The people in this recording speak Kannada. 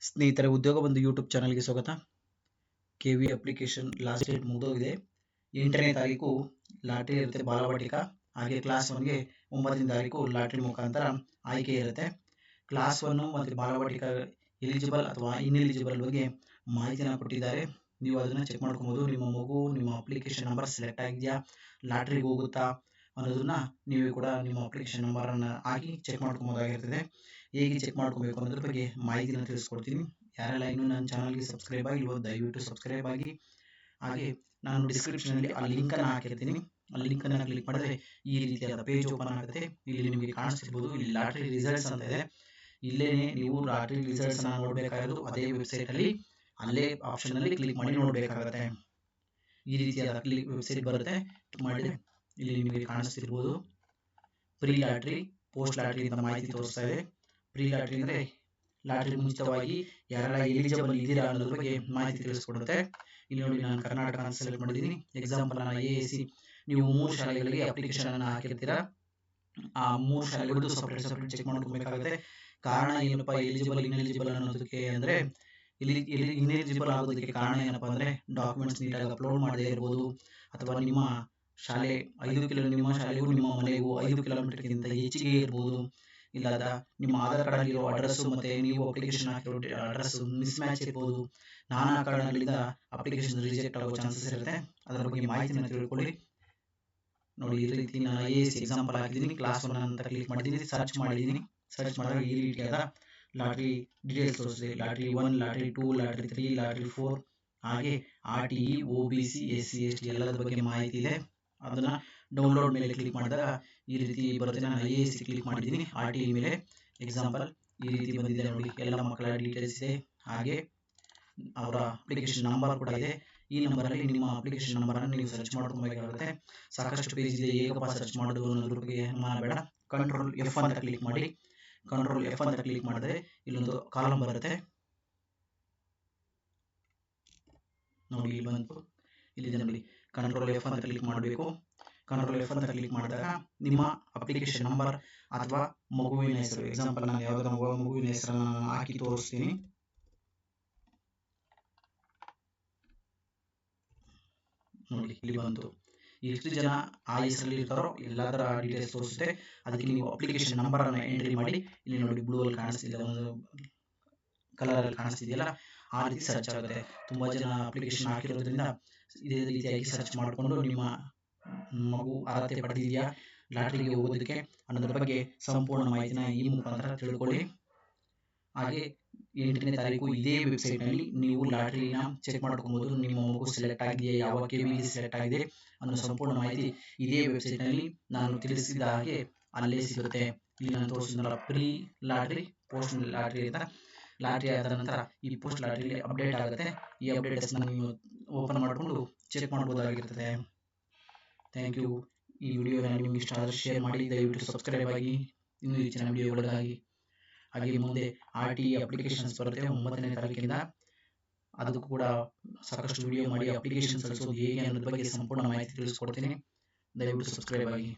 ಸ್ನೇಹಿತರೆ, ಉದ್ಯೋಗ ಬಂಧು ಯೂಟ್ಯೂಬ್ ಚಾನಲ್ಗೆ ಸ್ವಾಗತ. KV ಅಪ್ಲಿಕೇಶನ್ ಲಾಸ್ಟ್ ಡೇಟ್ ಮುಗಿದೋಗಿದೆ. 8ನೇ ತಾರೀಕು ಲಾಟ್ರಿ ಇರುತ್ತೆ, ಬಾಲವಾಟಿಕ. ಹಾಗೆ ಕ್ಲಾಸ್ 1ಗೆ 9ನೇ ತಾರೀಕು ಲಾಟ್ರಿ ಮುಖಾಂತರ ಆಯ್ಕೆ ಇರುತ್ತೆ. ಕ್ಲಾಸ್ 1 ಮತ್ತು ಬಾಲವಾಟಿಕ ಎಲಿಜಿಬಲ್ ಅಥವಾ ಇನ್ಎಲಿಜಿಬಲ್ ಬಗ್ಗೆ ಮಾಹಿತಿಯನ್ನು ಕೊಟ್ಟಿದ್ದಾರೆ. ನೀವು ಅದನ್ನು ಚೆಕ್ ಮಾಡ್ಕೊಬೋದು. ನಿಮ್ಮ ಮಗು ನಿಮ್ಮ ಅಪ್ಲಿಕೇಶನ್ ನಂಬರ್ ಸೆಲೆಕ್ಟ್ ಆಗಿದೆಯಾ, ಲಾಟ್ರಿಗೆ ಹೋಗುತ್ತಾ ಅನ್ನೋದನ್ನ ನೀವು ಕೂಡ ನಿಮ್ಮ ಅಪ್ಲಿಕೇಶನ್ ನಂಬರನ್ನು ಹಾಕಿ ಚೆಕ್ ಮಾಡ್ಕೊಬೋದಾಗಿರ್ತದೆ. ಹೇಗೆ ಚೆಕ್ ಮಾಡ್ಕೋಬೇಕು ಅನ್ನೋದ್ರ ಬಗ್ಗೆ ಮಾಹಿತಿನ ತಿಳಿಸ್ಕೊಡ್ತೀನಿ. ಯಾರೆಲ್ಲ ಇನ್ನೂ ನನ್ನ ಚಾನಲ್ಗೆ ಸಬ್ಸ್ಕ್ರೈಬ್ ಆಗಿಲ್ವೋ ದಯವಿಟ್ಟು ಸಬ್ಸ್ಕ್ರೈಬ್ ಆಗಿ. ಹಾಗೆ ನಾನು ಡಿಸ್ಕ್ರಿಪ್ಷನಲ್ಲಿ ಆ ಲಿಂಕನ್ನು ಹಾಕಿರ್ತೀನಿ. ಆ ಲಿಂಕನ್ನು ಕ್ಲಿಕ್ ಮಾಡಿದ್ರೆ ಈ ರೀತಿಯಾದ ಪೇಜ್ ಓಪನ್ ಆಗುತ್ತೆ. ಇಲ್ಲಿ ನಿಮಗೆ ಕಾಣಿಸ್ತಿರ್ಬೋದು, ಇಲ್ಲಿ ಲಾಟ್ರಿ ರಿಸಲ್ಟ್ಸ್ ಅಂತ ಇದೆ. ಇಲ್ಲೇ ನೀವು ಲಾಟ್ರಿ ರಿಸಲ್ಟ್ಸ್ ನೋಡಬೇಕಾಗಿರೋದು ಅದೇ ವೆಬ್ಸೈಟಲ್ಲಿ, ಅಲ್ಲೇ ಆಪ್ಷನಲ್ಲಿ ಕ್ಲಿಕ್ ಮಾಡಿ ನೋಡಬೇಕಾಗುತ್ತೆ. ಈ ರೀತಿಯಾದ ವೆಬ್ಸೈಟ್ ಬರುತ್ತೆ. ಕ್ಲಿಕ್ ಮಾಡಿದ್ರೆ ಇಲ್ಲಿ ನಿಮಗೆ ಕಾಣಿಸ್ತಿರ್ಬೋದು ಪ್ರೀ ಲಾಟ್ರಿ, ಪೋಸ್ಟ್ ಲಾಟ್ರಿ ಅಂತ ಮಾಹಿತಿ ತೋರಿಸ್ತಾ ಇದೆ. ಪ್ರೀ ಲಾಟ್ರಿ ಅಂದರೆ ಲಾಟ್ರಿ ಮುಂಚಿತವಾಗಿ ಯಾರೆಲ್ಲ ಎಲಿಜಿಬಲ್ ಇದ್ದೀರಾ ಅನ್ನೋದ್ರ ಬಗ್ಗೆ ಮಾಹಿತಿ ತಿಳಿಸ್ಕೊಡುತ್ತೆ. ಇಲ್ಲಿ ನೋಡಿ, ನಾನು ಕರ್ನಾಟಕ ಅಂತ ಸೆಲೆಕ್ಟ್ ಮಾಡಿದ್ದೀನಿ. ಎಕ್ಸಾಂಪಲ್ ನಾನು AAC, ನೀವು 3 ಶಾಲೆಗಳಿಗೆ ಅಪ್ಲಿಕೇಶನ್ ಅನ್ನು ಹಾಕಿರ್ತೀರಾ. ಆ 3 ಶಾಲೆಗಳದ್ದು ಸಪ್ರೇಟ್ ಚೆಕ್ ಮಾಡ್ಕೊಬೇಕಾಗುತ್ತೆ. ಕಾರಣ ಏನಪ್ಪ ಎಲಿಜಿಬಲ್ ಇನ್ಎಲಿಜಿಬಲ್ ಅನ್ನೋದಕ್ಕೆ ಅಂದರೆ, ಇಲ್ಲಿ ಇನ್ಎಲಿಜಿಬಲ್ ಆಗೋದಕ್ಕೆ ಕಾರಣ ಏನಪ್ಪ ಅಂದರೆ ಡಾಕ್ಯುಮೆಂಟ್ಸ್ ನೀಟಾಗಿ ಅಪ್ಲೋಡ್ ಮಾಡದೇ ಇರ್ಬೋದು, ಅಥವಾ ನಿಮ್ಮ ಶಾಲೆ ನಿಮ್ಮ ಶಾಲೆಗೂ ನಿಮ್ಮ ಮನೆಗೂ 5 ಕಿಲೋಮೀಟರ್ಗಿಂತ ಹೆಚ್ಚಿಗೆ ಇರ್ಬೋದು, ಇಲ್ಲದ ನಿಮ್ಮ ಆಧಾರ್ ಕಾರ್ಡ್ ಅಲ್ಲಿರೋ ಅಡ್ರೆಸ್ ಮತ್ತೆ ನೀವು ಅಪ್ಲಿಕೇಶನ್ ಹಾಕಿರೋ ಅಡ್ರೆಸ್ ಮಿಸ್ ಮ್ಯಾಚ್ ಇರ್ಬೋದು. ನಾನಾ ಕಾರಣಗಳಿಂದ ಅಪ್ಲಿಕೇಶನ್ ರಿಜೆಕ್ಟ್ ಆಗೋ ಚಾನ್ಸಸ್ ಇರುತ್ತೆ. ಅದರ ಬಗ್ಗೆ ಮಾಹಿತಿನ ತಿಳ್ಕೊಳ್ಳಿ. ನೋಡಿ, ಈ ರೀತಿ ನಾನು AAC ಎಕ್ಸಾಂಪಲ್ ಹಾಕಿದ್ದೀನಿ. ಕ್ಲಾಸ್ 1 ಅಂತ ಕ್ಲಿಕ್ ಮಾಡಿದ್ದೀನಿ, ಸರ್ಚ್ ಮಾಡಿದ್ದೀನಿ. ಸರ್ಚ್ ಮಾಡಿದಾಗ ಈ ರೀತಿಯಾದ ಲಾಟ್ರಿ ಡೀಟೇಲ್ಸ್ ತೋರಿಸಿದೆ. ಲಾಟ್ರಿ 1, ಲಾಟ್ರಿ 2, ಲಾಟ್ರಿ 3, ಲಾಟ್ರಿ 4, ಹಾಗೆ RTE, OBC, SC, ST ಎಲ್ಲದ ಬಗ್ಗೆ ಮಾಹಿತಿ ಇದೆ. ಅದನ್ನ ಡೌನ್ಲೋಡ್ ಮೇಲೆ ಕ್ಲಿಕ್ ಮಾಡಿದಾಗ ಈ ರೀತಿ ಬರುತ್ತೆ. ನಾನು AAC ಕ್ಲಿಕ್ ಮಾಡಿದ್ದೀನಿ. RTE ಮೇಲೆ ಎಕ್ಸಾಂಪಲ್ ಈ ರೀತಿ ಬಂದಿದೆ ನೋಡಿ. ಎಲ್ಲ ಮಕ್ಕಳ ಡೀಟೇಲ್ಸ್ ಇದೆ, ಹಾಗೆ ಅವರ ಅಪ್ಲಿಕೇಶನ್ ನಂಬರ್ ಕೂಡ ಇದೆ. ಈ ನಂಬರಲ್ಲಿ ನಿಮ್ಮ ಅಪ್ಲಿಕೇಶನ್ ನಂಬರನ್ನು ನೀವು ಸರ್ಚ್ ಮಾಡ್ಕೊಬೇಕಾಗುತ್ತೆ. ಸಾಕಷ್ಟು ಪೇಜ್ ಇದೆ, ಹೇಗಪ್ಪ ಸರ್ಚ್ ಮಾಡೋದು ಅನ್ನೋದ್ರ ಬಗ್ಗೆ ಅನುಮಾನ ಬೇಡ. ಕಂಟ್ರೋಲ್ F ಅಂತ ಕ್ಲಿಕ್ ಮಾಡಿ. ಕಂಟ್ರೋಲ್ F ಅಂತ ಕ್ಲಿಕ್ ಮಾಡಿದ್ರೆ ಇಲ್ಲೊಂದು ಕಾಲಮ್ ಬರುತ್ತೆ ನೋಡಿ, ಇಲ್ಲಿ ಬಂತು. ಇಲ್ಲಿದೆ ನೋಡಿ, ಕಂಟ್ರೋಲ್ F ಅಂತ ಕ್ಲಿಕ್ ಮಾಡಬೇಕು. ಕಂಟ್ರೋಲ್ F ಅಂತ ಕ್ಲಿಕ್ ಮಾಡಿದಾಗ ನಿಮ್ಮ ಅಪ್ಲಿಕೇಶನ್ ನಂಬರ್ ಅಥವಾ ಮಗುವಿನ ಹೆಸರು, ಎಕ್ಸಾಂಪಲ್ ನಾನು ಯಾವುದಾದ್ರು ಮಗುವಿನ ಹೆಸರನ್ನು ಹಾಕಿ ತೋರಿಸ್ತೀನಿ. ನೋಡಿ, ಇಲ್ಲಿ ಬಂತು. ಎಷ್ಟು ಜನ ಆ ಹೆಸರಲ್ಲಿ ಇರ್ತಾರೋ ಎಲ್ಲದರ ಡೀಟೇಲ್ಸ್ ತೋರಿಸುತ್ತೆ. ಅದಕ್ಕೆ ನೀವು ಅಪ್ಲಿಕೇಶನ್ ನಂಬರ್ ಅನ್ನು ಎಂಟ್ರಿ ಮಾಡಿ. ಇಲ್ಲಿ ನೋಡಿ, ಬ್ಲೂ ಅಲ್ಲಿ ಕಾಣಿಸ್ತಿದೆ, ಒಂದು ಕಲರ್ ಅಲ್ಲಿ ಕಾಣಿಸ್ತಿದೆಯಲ್ಲ, ಆ ರೀತಿ ಸರ್ಚ್ ಆಗುತ್ತೆ. ತುಂಬಾ ಜನ ಅಪ್ಲಿಕೇಶನ್ ಹಾಕಿರೋದ್ರಿಂದ ಇದೇ ರೀತಿಯಾಗಿ ಸರ್ಚ್ ಮಾಡಿಕೊಂಡು ನಿಮ್ಮ ಮಗು ಅರ್ಹತೆ ಪಡೆದಿದೆಯಾ ಲಾಟ್ರಿಗೆ ಹೋಗೋದಕ್ಕೆ ಅನ್ನೋದ್ರ ಬಗ್ಗೆ ಸಂಪೂರ್ಣ ಮಾಹಿತಿನ ಈ ಮುಖಾಂತರ ತಿಳ್ಕೊಳ್ಳಿ. ಹಾಗೆ 8ನೇ ತಾರೀಕು ಇದೇ ವೆಬ್ಸೈಟ್ನಲ್ಲಿ ನೀವು ಲಾಟ್ರಿನ ಚೆಕ್ ಮಾಡ್ಕೊಬೋದು. ನಿಮ್ಮ ಮಗು ಸೆಲೆಕ್ಟ್ ಆಗಿದೆಯಾ, ಯಾವ KVಗೆ ಸೆಲೆಕ್ಟ್ ಆಗಿದೆ ಅನ್ನೋ ಸಂಪೂರ್ಣ ಮಾಹಿತಿ ಇದೇ ವೆಬ್ಸೈಟ್ನಲ್ಲಿ ನಾನು ತಿಳಿಸಿದ ಹಾಗೆ ಅಲ್ಲೇ ಸಿಗುತ್ತೆ. ಇಲ್ಲಿ ನಾನು ತೋರಿಸಿದ್ನಲ್ಲ, ಪ್ರೀ ಲಾಟ್ರಿ, ಪೋಸ್ಟ್ ಲಾಟ್ರಿ ಅಂತ. ಲಾಟ್ರಿ ಆದ ನಂತರ ಈ ಪೋಸ್ಟ್ ಲಾಟ್ರಿಲಿ ಅಪ್ಡೇಟ್ ಆಗುತ್ತೆ. ಈ ಅಪ್ಡೇಟ್ಸ್ ನೀವು ಓಪನ್ ಮಾಡಿಕೊಂಡು ಚೆಕ್ ಮಾಡ್ಬೋದಾಗಿರ್ತದೆ. Thank you. ಈ ವಿಡಿಯೋನ ನಿಮಗೆ ಇಷ್ಟ ಆದರೆ ಶೇರ್ ಮಾಡಿ, ದಯವಿಟ್ಟು ಸಬ್ಸ್ಕ್ರೈಬ್ ಆಗಿ ಇನ್ನೂ ಹೆಚ್ಚಿನ ವಿಡಿಯೋಗಳಿಗಾಗಿ. ಹಾಗೆ ಮುಂದೆ RTE ಅಪ್ಲಿಕೇಶನ್ಸ್ ಬರುತ್ತೆ 9ನೇ ತಾರೀಕಿಂದ. ಅದಕ್ಕೂ ಕೂಡ ಸಾಕಷ್ಟು ವಿಡಿಯೋ ಮಾಡಿ ಅಪ್ಲಿಕೇಶನ್ ಸಲ್ಲಿಸೋದು ಹೇಗೆ ಅನ್ನೋದ್ರ ಬಗ್ಗೆ ಸಂಪೂರ್ಣ ಮಾಹಿತಿ ತಿಳಿಸ್ಕೊಡ್ತೀನಿ. ದಯವಿಟ್ಟು ಸಬ್ಸ್ಕ್ರೈಬ್ ಆಗಿ.